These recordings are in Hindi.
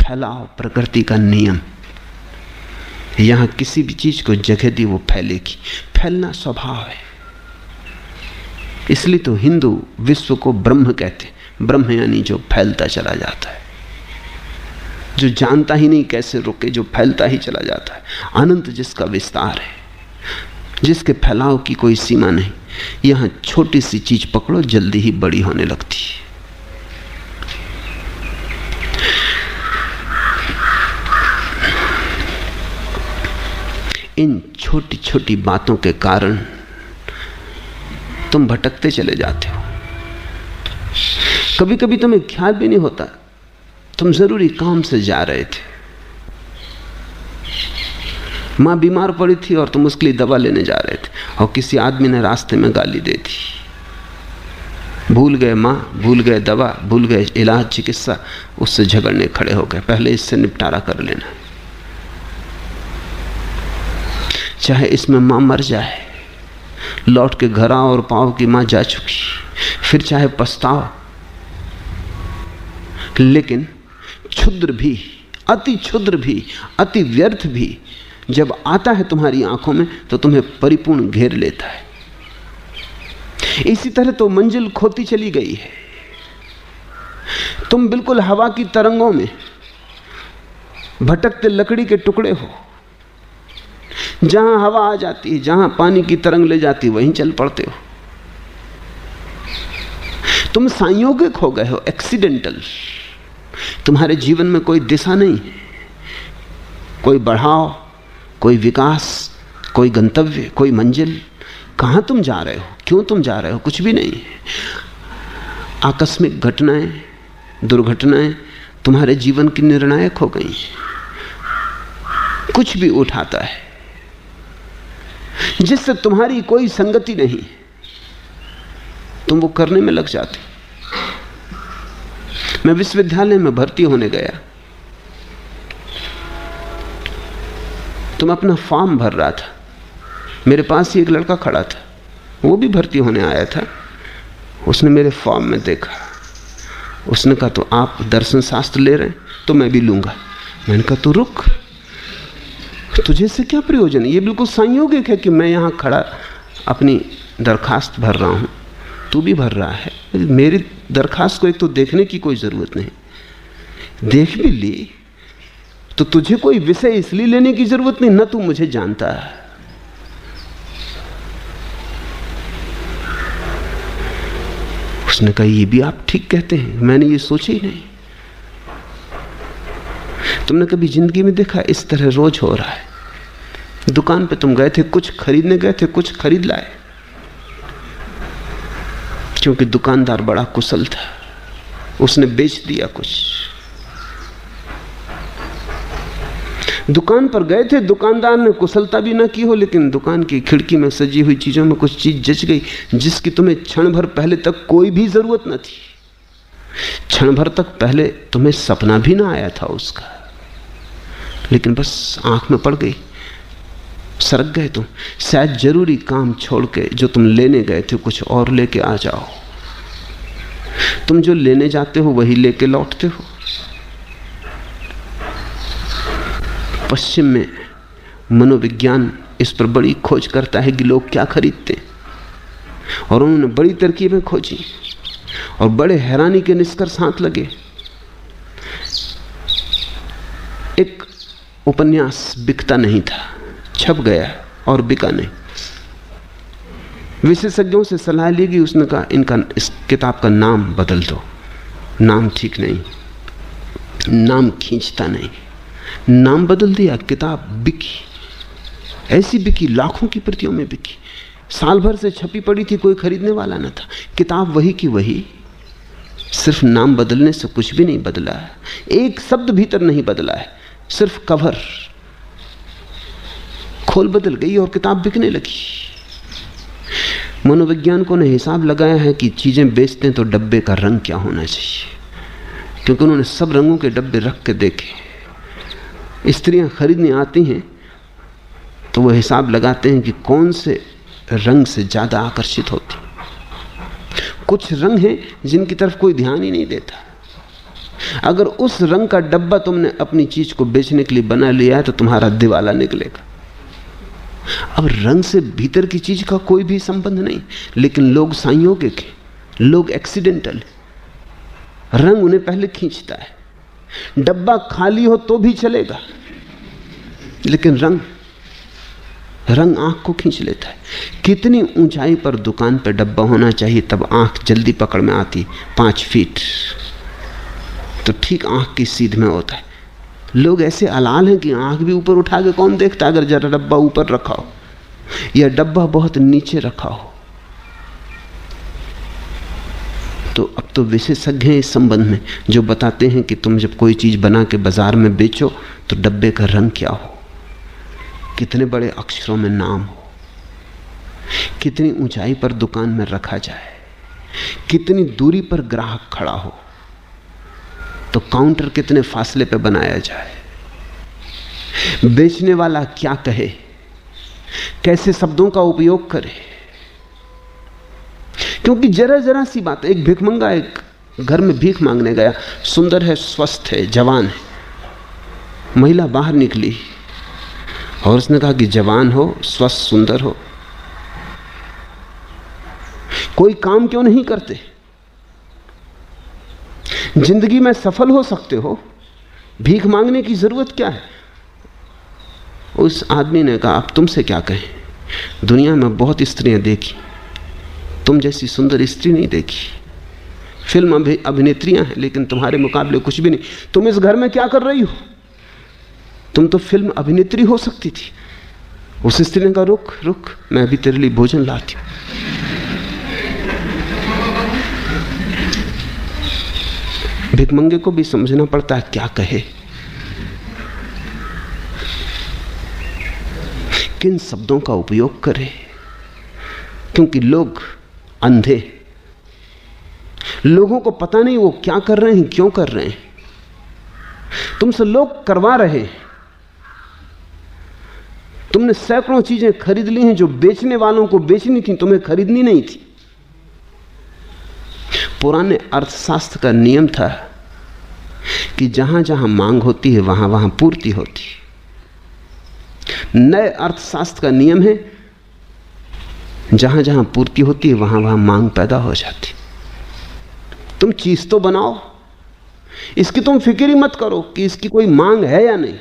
फैलाव प्रकृति का नियम। यहां किसी भी चीज को जगह दी वो फैलेगी। फैलना स्वभाव है। इसलिए तो हिंदू विश्व को ब्रह्म कहते। ब्रह्म यानी जो फैलता चला जाता है, जो जानता ही नहीं कैसे रुके, जो फैलता ही चला जाता है। अनंत जिसका विस्तार है, जिसके फैलाव की कोई सीमा नहीं। यहां छोटी सी चीज पकड़ो, जल्दी ही बड़ी होने लगती है। इन छोटी छोटी बातों के कारण तुम भटकते चले जाते हो। कभी कभी तुम्हें ख्याल भी नहीं होता तुम जरूरी काम से जा रहे थे। मां बीमार पड़ी थी और तुम उसके लिए दवा लेने जा रहे थे, और किसी आदमी ने रास्ते में गाली दे दी। भूल गए मां, भूल गए दवा, भूल गए इलाज, चिकित्सा। उससे झगड़ने खड़े हो गए। पहले इससे निपटारा कर लेना। चाहे इसमें मां मर जाए, लौट के घर आओ और पाओ कि मां जा चुकी, फिर चाहे पछताओ। लेकिन क्षुद्र भी, अति क्षुद्र भी, अति व्यर्थ भी जब आता है तुम्हारी आंखों में तो तुम्हें परिपूर्ण घेर लेता है। इसी तरह तो मंजिल खोती चली गई है। तुम बिल्कुल हवा की तरंगों में भटकते लकड़ी के टुकड़े हो। जहां हवा आ जाती है, जहां पानी की तरंग ले जाती है, वहीं चल पड़ते हो। तुम संयोगिक हो गए हो, एक्सीडेंटल। तुम्हारे जीवन में कोई दिशा नहीं है, कोई बढ़ाव, कोई विकास, कोई गंतव्य, कोई मंजिल। कहां तुम जा रहे हो, क्यों तुम जा रहे हो, कुछ भी नहीं है। आकस्मिक घटनाएं, दुर्घटनाएं तुम्हारे जीवन की निर्णायक हो गई। कुछ भी उठाता है जिससे तुम्हारी कोई संगति नहीं, तुम वो करने में लग जाते। मैं विश्वविद्यालय में भर्ती होने गया, तुम अपना फॉर्म भर रहा था। मेरे पास ही एक लड़का खड़ा था, वो भी भर्ती होने आया था। उसने मेरे फॉर्म में देखा, उसने कहा तो आप दर्शन शास्त्र ले रहे हैं, तो मैं भी लूंगा। मैंने कहा तो रुक, तुझे से क्या प्रयोजन है। ये बिल्कुल संयोगिक है कि मैं यहां खड़ा अपनी दरखास्त भर रहा हूं, तू भी भर रहा है। मेरी दरखास्त को एक तो देखने की कोई जरूरत नहीं, देख भी ली तो तुझे कोई विषय इसलिए लेने की जरूरत नहीं, न तू मुझे जानता है। उसने कहा ये भी आप ठीक कहते हैं, मैंने ये सोचा ही नहीं। तुमने कभी जिंदगी में देखा इस तरह रोज हो रहा है। दुकान पे तुम गए थे, कुछ खरीदने गए थे, कुछ खरीद लाए, क्योंकि दुकानदार बड़ा कुशल था, उसने बेच दिया कुछ। दुकान पर गए थे, दुकानदार ने कुशलता भी ना की हो, लेकिन दुकान की खिड़की में सजी हुई चीजों में कुछ चीज जच गई जिसकी तुम्हें क्षण भर पहले तक कोई भी जरूरत न थी। क्षण भर तक पहले तुम्हें सपना भी ना आया था उसका, लेकिन बस आंख में पड़ गई, सरक गए तुम। शायद जरूरी काम छोड़ के जो तुम लेने गए थे कुछ और लेके आ जाओ। तुम जो लेने जाते हो वही लेके लौटते हो। पश्चिम में मनोविज्ञान इस पर बड़ी खोज करता है कि लोग क्या खरीदते, और उन्होंने बड़ी तरकीबें खोजी और बड़े हैरानी के निष्कर्ष हाथ लगे। एक उपन्यास बिकता नहीं था, छप गया और बिका नहीं। विशेषज्ञों से सलाह ली गई, उसने कहा इस किताब का नाम बदल दो, नाम ठीक नहीं, नाम खींचता नहीं। नाम बदल दिया, किताब बिकी, ऐसी बिकी, लाखों की प्रतियों में बिकी। साल भर से छपी पड़ी थी, कोई खरीदने वाला न था। किताब वही की वही, सिर्फ नाम बदलने से कुछ भी नहीं बदला है, एक शब्द भीतर नहीं बदला है, सिर्फ कवर खोल बदल गई और किताब बिकने लगी। मनोवैज्ञानिकों ने हिसाब लगाया है कि चीजें बेचते हैं तो डब्बे का रंग क्या होना चाहिए, क्योंकि उन्होंने सब रंगों के डब्बे रख के देखे। स्त्रियां खरीदने आती हैं तो वो हिसाब लगाते हैं कि कौन से रंग से ज्यादा आकर्षित होती। कुछ रंग हैं जिनकी तरफ कोई ध्यान ही नहीं देता, अगर उस रंग का डब्बा तुमने अपनी चीज को बेचने के लिए बना लिया है तो तुम्हारा दिवाला निकलेगा। अब रंग से भीतर की चीज का कोई भी संबंध नहीं, लेकिन लोग संयोगिक हैं, लोग एक्सीडेंटल हैं। रंग उन्हें पहले खींचता है। डब्बा खाली हो तो भी चलेगा, लेकिन रंग आंख को खींच लेता है। कितनी ऊंचाई पर दुकान पर डब्बा होना चाहिए तब आंख जल्दी पकड़ में आती? 5 फीट, तो ठीक आंख की सीध में होता है। लोग ऐसे अलाल हैं कि आंख भी ऊपर उठा के कौन देखता अगर जरा डब्बा ऊपर रखा हो या डब्बा बहुत नीचे रखा हो। तो अब तो विशेषज्ञ हैं इस संबंध में जो बताते हैं कि तुम जब कोई चीज बना के बाजार में बेचो तो डब्बे का रंग क्या हो, कितने बड़े अक्षरों में नाम हो, कितनी ऊंचाई पर दुकान में रखा जाए, कितनी दूरी पर ग्राहक खड़ा हो, तो काउंटर कितने फासले पे बनाया जाए, बेचने वाला क्या कहे, कैसे शब्दों का उपयोग करे। क्योंकि जरा जरा सी बात, एक भिखमंगा एक घर में भीख मांगने गया, सुंदर है, स्वस्थ है, जवान है। महिला बाहर निकली और उसने कहा कि जवान हो, स्वस्थ, सुंदर हो, कोई काम क्यों नहीं करते? जिंदगी में सफल हो सकते हो, भीख मांगने की जरूरत क्या है? उस आदमी ने कहा, अब तुमसे क्या कहें, दुनिया में बहुत स्त्रियां देखी, तुम जैसी सुंदर स्त्री नहीं देखी। फिल्म अभिनेत्रियां हैं लेकिन तुम्हारे मुकाबले कुछ भी नहीं। तुम इस घर में क्या कर रही हो? तुम तो फिल्म अभिनेत्री हो सकती थी। उस स्त्री ने कहा, रुक रुक, मैं अभी तेरे लिए भोजन लाती हूं। भिखमंगे को भी समझना पड़ता है क्या कहे, किन शब्दों का उपयोग करे, क्योंकि लोग अंधे, लोगों को पता नहीं वो क्या कर रहे हैं, क्यों कर रहे हैं। तुमसे लोग करवा रहे हैं। तुमने सैकड़ों चीजें खरीद ली हैं जो बेचने वालों को बेचनी थी, तुम्हें खरीदनी नहीं थी। पुराने अर्थशास्त्र का नियम था कि जहां जहां मांग होती है वहां वहां पूर्ति होती है। नए अर्थशास्त्र का नियम है जहां जहां पूर्ति होती है वहां वहां मांग पैदा हो जाती। तुम चीज तो बनाओ, इसकी तुम फिक्र ही मत करो कि इसकी कोई मांग है या नहीं,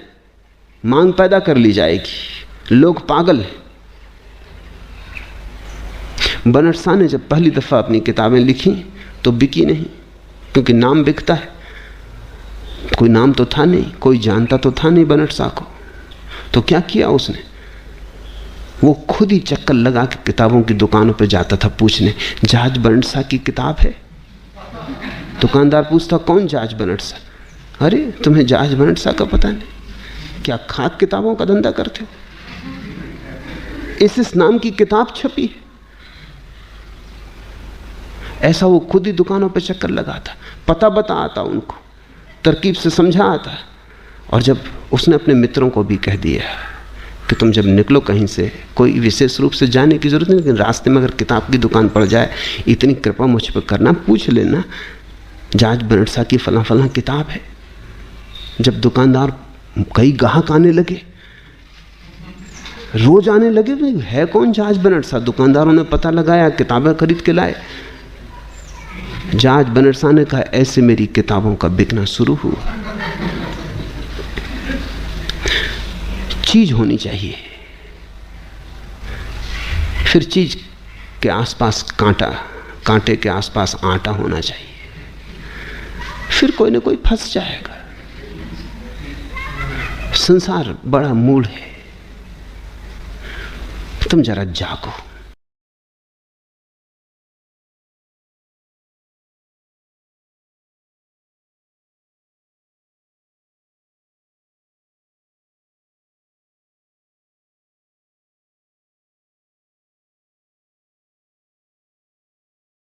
मांग पैदा कर ली जाएगी। लोग पागल हैं। बनट शाह ने जब पहली दफा अपनी किताबें लिखी तो बिकी नहीं, क्योंकि नाम बिकता है। कोई नाम तो था नहीं, कोई जानता तो था नहीं बनट शाह को। तो क्या किया उसने? वो खुद ही चक्कर लगा के किताबों की दुकानों पर जाता था पूछने, जहाज बनट शाह की किताब है? दुकानदार पूछता, कौन जहाज बनट शाह? अरे तुम्हें जहाज बनट शाह का पता नहीं? क्या खाक किताबों का धंधा करते हो? इस नाम की किताब छपी है। ऐसा वो खुद ही दुकानों पे चक्कर लगाता, पता बता आता, उनको तरकीब से समझा आता। और जब उसने अपने मित्रों को भी कह दिया कि तुम जब निकलो कहीं से, कोई विशेष रूप से जाने की जरूरत नहीं, लेकिन रास्ते में अगर किताब की दुकान पड़ जाए, इतनी कृपा मुझ पर करना, पूछ लेना जहाज बनट शाह की फला फला किताब है। जब दुकानदार, कई ग्राहक आने लगे, रोज आने लगे, है कौन जहाज बनट शाह? दुकानदारों ने पता लगाया, किताबें खरीद के लाए। जहाज बनट शाह ने कहा, ऐसे मेरी किताबों का बिकना शुरू हुआ। चीज होनी चाहिए, फिर चीज के आसपास कांटा, कांटे के आसपास आटा होना चाहिए, फिर कोई ना कोई फंस जाएगा। संसार बड़ा मूढ़ है। तुम जरा जागो।